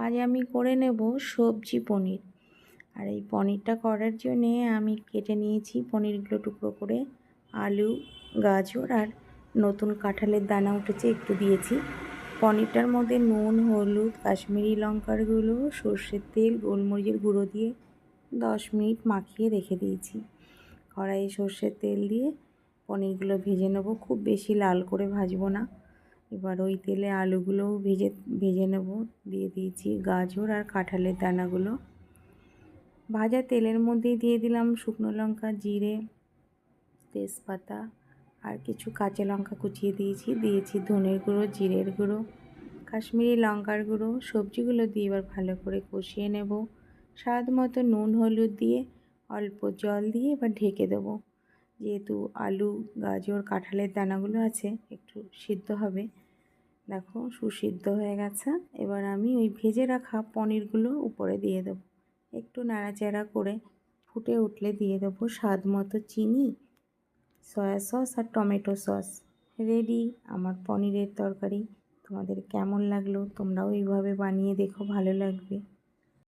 আজ আমি করে নেব সবজি পনির। আর এই পনিরটা করার জন্যে আমি কেটে নিয়েছি পনিরগুলো টুকরো করে, আলু, গাজর আর নতুন কাঁঠালের দানা উঠেছে একটু দিয়েছি। পনিরটার মধ্যে নুন, হলুদ, কাশ্মীরি লঙ্কার গুঁড়ো, সর্ষের তেল, গোলমরিচের গুঁড়ো দিয়ে 10 মিনিট মাখিয়ে রেখে দিয়েছি। কড়াইয়ে সর্ষের তেল দিয়ে পনিরগুলো ভেজে নেব, খুব বেশি লাল করে ভাজবো না। এবার ওই তেলে আলুগুলোও ভেজে নেব। দিয়ে দিয়েছি গাজর আর কাঁঠালের দানাগুলো। ভাজা তেলের মধ্যেই দিয়ে দিলাম শুকনো লঙ্কা, জিরে, তেজপাতা আর কিছু কাঁচা লঙ্কা কুচিয়ে দিয়েছি ধনের গুঁড়ো, জিরের গুঁড়ো, কাশ্মীরি লঙ্কার গুঁড়ো। সবজিগুলো দিয়ে এবার ভালো করে কষিয়ে নেব। স্বাদ মতো নুন, হলুদ দিয়ে অল্প জল দিয়ে এবার ঢেকে দেবো। যেহেতু আলু, গাজর, কাঁঠালের দানাগুলো আছে একটু সিদ্ধ হবে। দেখো সুসিদ্ধ হয়ে গেছে। এবার আমি ওই ভেজে রাখা পনিরগুলো উপরে দিয়ে দেবো। একটু নাড়াচাড়া করে ফুটে উঠলে দিয়ে দেবো স্বাদ মতো চিনি, সয়া সস আর টমেটো সস। রেডি আমার পনিরের তরকারি। তোমাদের কেমন লাগলো? তোমরাও এইভাবে বানিয়ে দেখো, ভালো লাগবে।